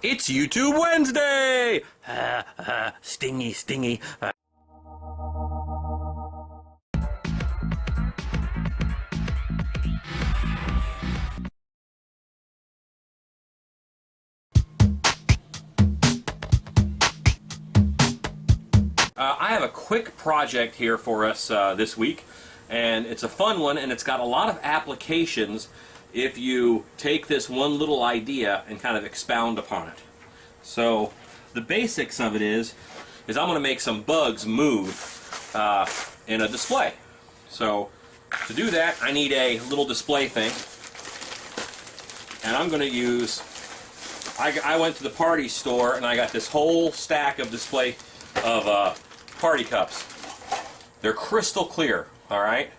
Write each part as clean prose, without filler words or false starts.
It's YouTube Wednesday! Stingy, stingy. I have a quick project here for us this week, and it's a fun one, and it's got a lot of applications if you take this one little idea and kind of expound upon it. So the basics of it is I'm going to make some bugs move in a display. So to do that, I need a little display thing, and I'm going to use, I went to the party store and I got this whole stack of display of party cups. They're crystal clear, all right?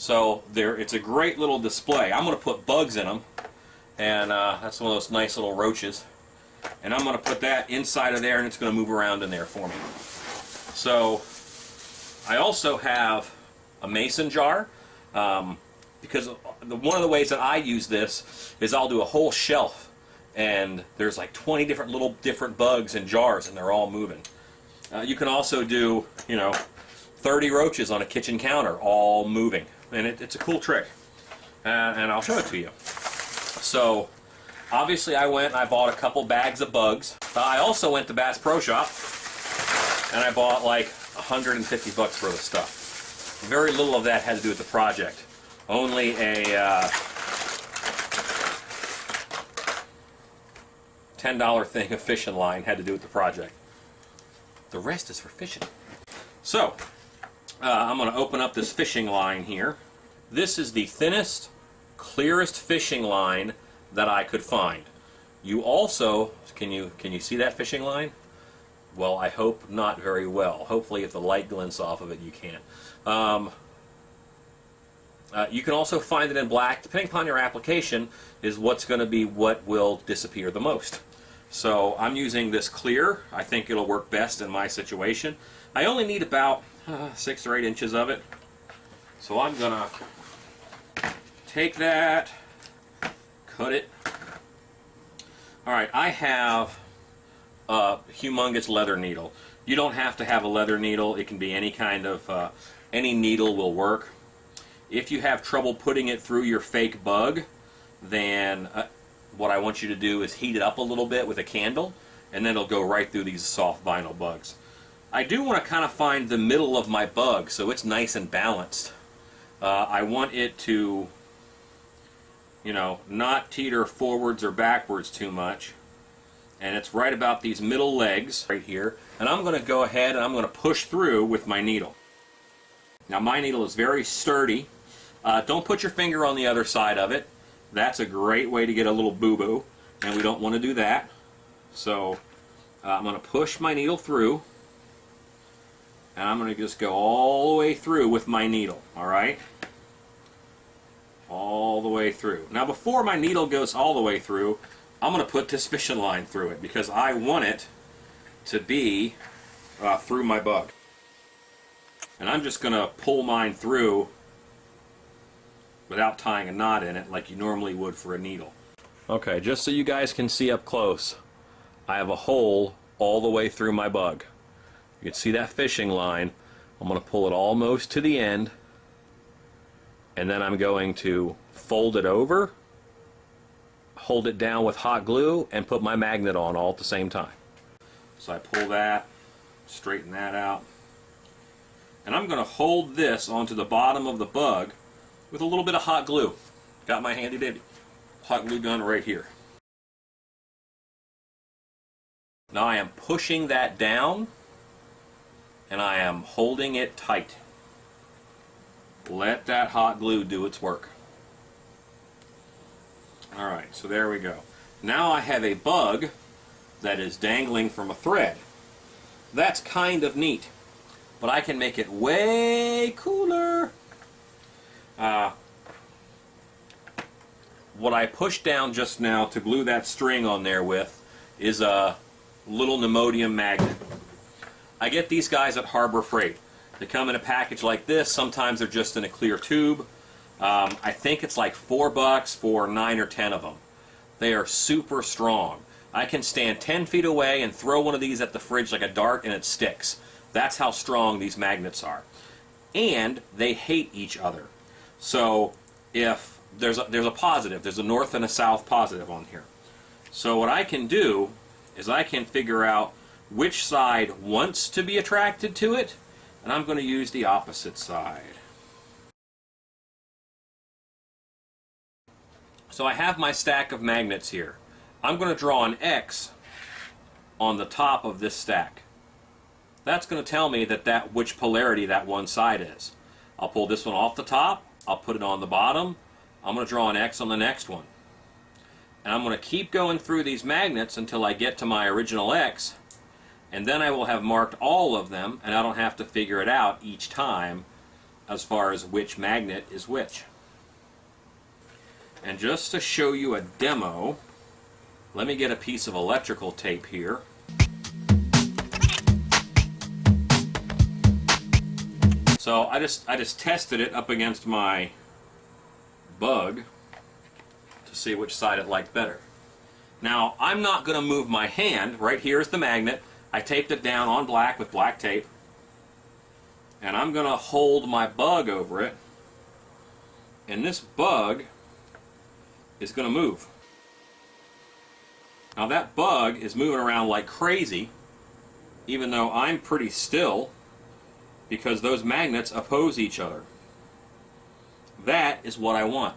So it's a great little display. I'm going to put bugs in them, and that's one of those nice little roaches. And I'm going to put that inside of there, and it's going to move around in there for me. So I also have a mason jar, because one of the ways that I use this is I'll do a whole shelf, and there's like 20 different bugs in jars, and they're all moving. You can also do, 30 roaches on a kitchen counter, all moving. And it's a cool trick. And I'll show it to you. So, obviously I went and I bought a couple bags of bugs. I also went to Bass Pro Shop, and I bought like 150 bucks worth of stuff. Very little of that had to do with the project. Only a $10 thing of fishing line had to do with the project. The rest is for fishing. So, I'm going to open up this fishing line here. This is the thinnest, clearest fishing line that I could find. You also, can you see that fishing line? Well, I hope not very well. Hopefully if the light glints off of it, you can. You can also find it in black. Depending upon your application is what's going to be what will disappear the most. So I'm using this clear. I think it'll work best in my situation. I only need about 6 or 8 inches of it. So I'm going to take that, cut it. Alright, I have a humongous leather needle. You don't have to have a leather needle. It can be any kind of, any needle will work. If you have trouble putting it through your fake bug, then what I want you to do is heat it up a little bit with a candle, and then it'll go right through these soft vinyl bugs. I do want to kind of find the middle of my bug so it's nice and balanced. I want it to, not teeter forwards or backwards too much. And it's right about these middle legs right here. And I'm going to go ahead and I'm going to push through with my needle. Now my needle is very sturdy. Don't put your finger on the other side of it. That's a great way to get a little boo-boo, and we don't want to do that. So I'm going to push my needle through, and I'm going to just go all the way through with my needle, alright? All the way through. Now before my needle goes all the way through, I'm going to put this fishing line through it, because I want it to be through my bug. And I'm just going to pull mine through without tying a knot in it like you normally would for a needle. Okay, just so you guys can see up close, I have a hole all the way through my bug. You can see that fishing line. I'm going to pull it almost to the end, and then I'm going to fold it over, hold it down with hot glue, and put my magnet on all at the same time. So I pull that, straighten that out, and I'm going to hold this onto the bottom of the bug with a little bit of hot glue. Got my handy dandy hot glue gun right here. Now I am pushing that down, and I am holding it tight. Let that hot glue do its work. Alright, so there we go. Now I have a bug that is dangling from a thread. That's kind of neat, but I can make it way cooler. What I pushed down just now to glue that string on there with is a little pneumatic magnet. I get these guys at Harbor Freight. They come in a package like this. Sometimes they're just in a clear tube. I think it's like $4 for 9 or 10 of them. They are super strong. I can stand 10 feet away and throw one of these at the fridge like a dart and it sticks. That's how strong these magnets are. And they hate each other. So if there's a positive, there's a north and a south positive on here. So what I can do is I can figure out which side wants to be attracted to it, and I'm going to use the opposite side. So I have my stack of magnets here. I'm going to draw an X on the top of this stack. That's going to tell me which polarity that one side is. I'll pull this one off the top, I'll put it on the bottom, I'm going to draw an X on the next one. And I'm going to keep going through these magnets until I get to my original X, and then I will have marked all of them, and I don't have to figure it out each time as far as which magnet is which. And just to show you a demo, let me get a piece of electrical tape here. So I just tested it up against my bug to see which side it liked better. Now I'm not going to move my hand. Right here is the magnet. I taped it down on black with black tape, and I'm going to hold my bug over it, and this bug is going to move. Now that bug is moving around like crazy, even though I'm pretty still, because those magnets oppose each other. That is what I want.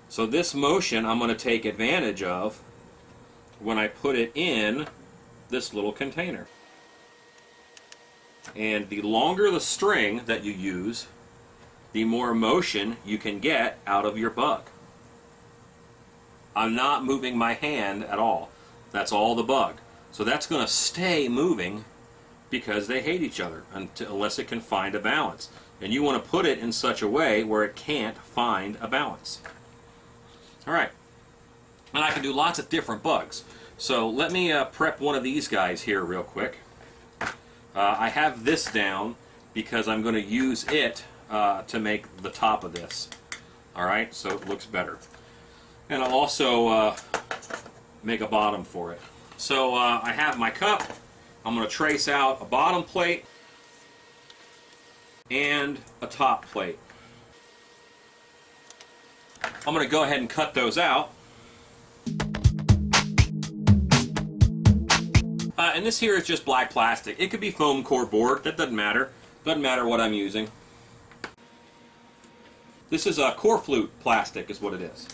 So this motion I'm going to take advantage of when I put it in this little container. And the longer the string that you use, the more motion you can get out of your bug. I'm not moving my hand at all. That's all the bug. So that's going to stay moving because they hate each other unless it can find a balance. And you want to put it in such a way where it can't find a balance. Alright. And I can do lots of different bugs. So let me prep one of these guys here real quick. I have this down because I'm going to use it to make the top of this. Alright, so it looks better. And I'll also make a bottom for it. So I have my cup. I'm going to trace out a bottom plate and a top plate. I'm going to go ahead and cut those out. And this here is just black plastic. It could be foam core board. That doesn't matter. Doesn't matter what I'm using. This is a core flute plastic is what it is.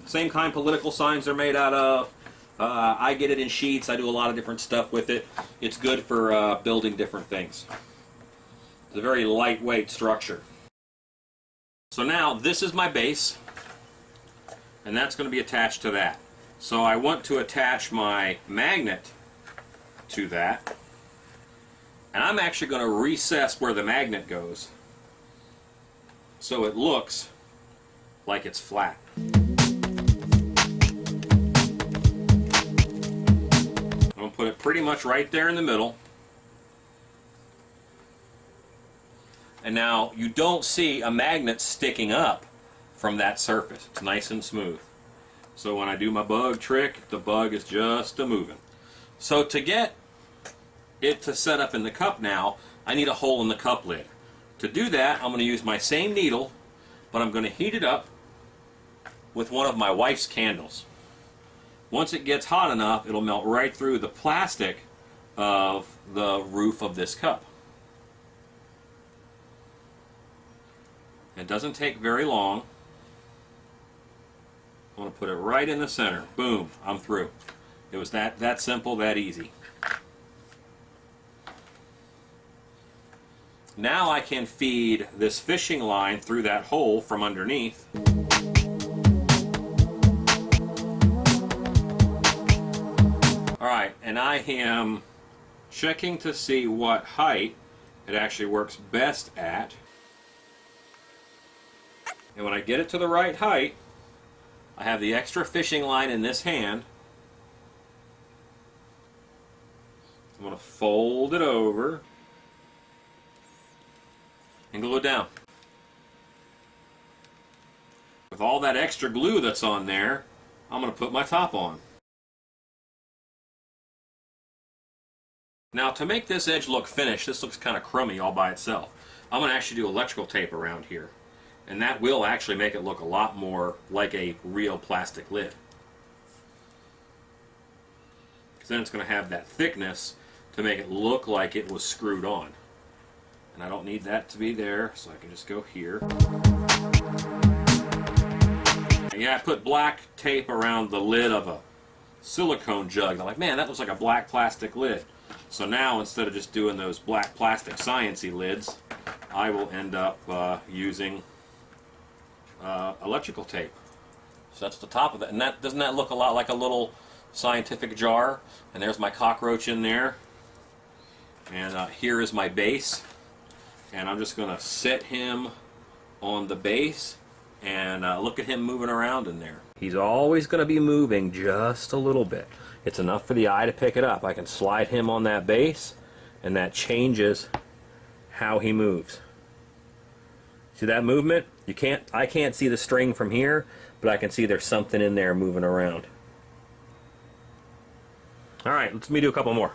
Same kind political signs they're made out of. I get it in sheets. I do a lot of different stuff with it. It's good for building different things. It's a very lightweight structure. So now this is my base, and that's going to be attached to that. So I want to attach my magnet to that, and I'm actually going to recess where the magnet goes so it looks like it's flat. I'm going to put it pretty much right there in the middle. And now you don't see a magnet sticking up from that surface. It's nice and smooth. So when I do my bug trick, the bug is just a-moving. So to get it to set up in the cup now, I need a hole in the cup lid. To do that, I'm going to use my same needle, but I'm going to heat it up with one of my wife's candles. Once it gets hot enough, it'll melt right through the plastic of the roof of this cup. It doesn't take very long. I'm going to put it right in the center. Boom, I'm through. It was that simple, that easy. Now I can feed this fishing line through that hole from underneath. Alright, and I am checking to see what height it actually works best at. And when I get it to the right height, I have the extra fishing line in this hand. I'm going to fold it over and glue it down. With all that extra glue that's on there, I'm going to put my top on. Now to make this edge look finished, this looks kind of crummy all by itself, I'm going to actually do electrical tape around here. And that will actually make it look a lot more like a real plastic lid. Because then it's going to have that thickness to make it look like it was screwed on. And I don't need that to be there, so I can just go here. And yeah, I put black tape around the lid of a silicone jug. I'm like, man, that looks like a black plastic lid. So now, instead of just doing those black plastic science-y lids, I will end up using electrical tape. So that's the top of it. And that doesn't that look a lot like a little scientific jar? And there's my cockroach in there. And here is my base. And I'm just going to set him on the base and look at him moving around in there. He's always going to be moving just a little bit. It's enough for the eye to pick it up. I can slide him on that base, and that changes how he moves. See that movement? I can't see the string from here, but I can see there's something in there moving around. All right, let me do a couple more.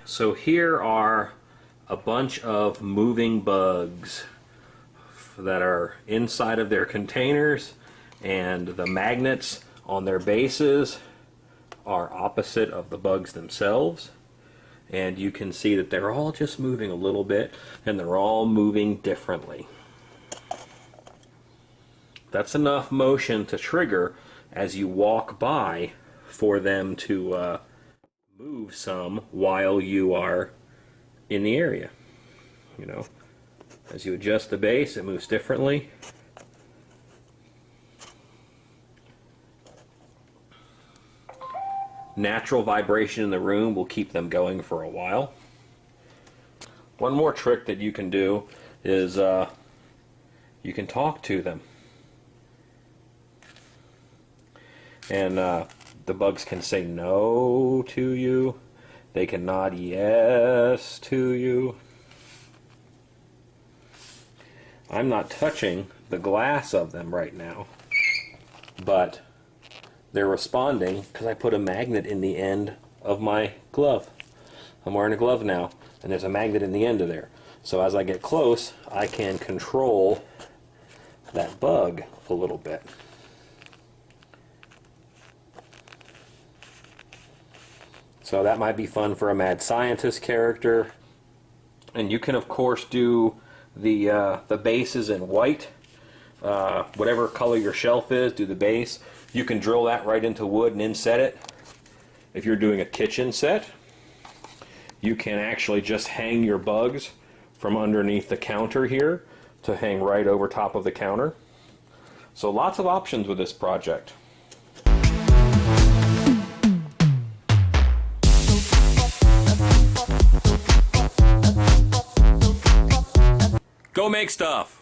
So here are a bunch of moving bugs that are inside of their containers, and the magnets on their bases are opposite of the bugs themselves. And you can see that they're all just moving a little bit, and they're all moving differently. That's enough motion to trigger as you walk by for them to move some while you are in the area. You know, as you adjust the base, it moves differently. Natural vibration in the room will keep them going for a while. One more trick that you can do is you can talk to them. And the bugs can say no to you. They can nod yes to you. I'm not touching the glass of them right now, but they're responding because I put a magnet in the end of my glove. I'm wearing a glove now, and there's a magnet in the end of there. So as I get close, I can control that bug a little bit. So that might be fun for a mad scientist character. And you can of course do the bases in white. Whatever color your shelf is, do the base. You can drill that right into wood and inset it. If you're doing a kitchen set, you can actually just hang your bugs from underneath the counter here to hang right over top of the counter. So lots of options with this project. Go make stuff!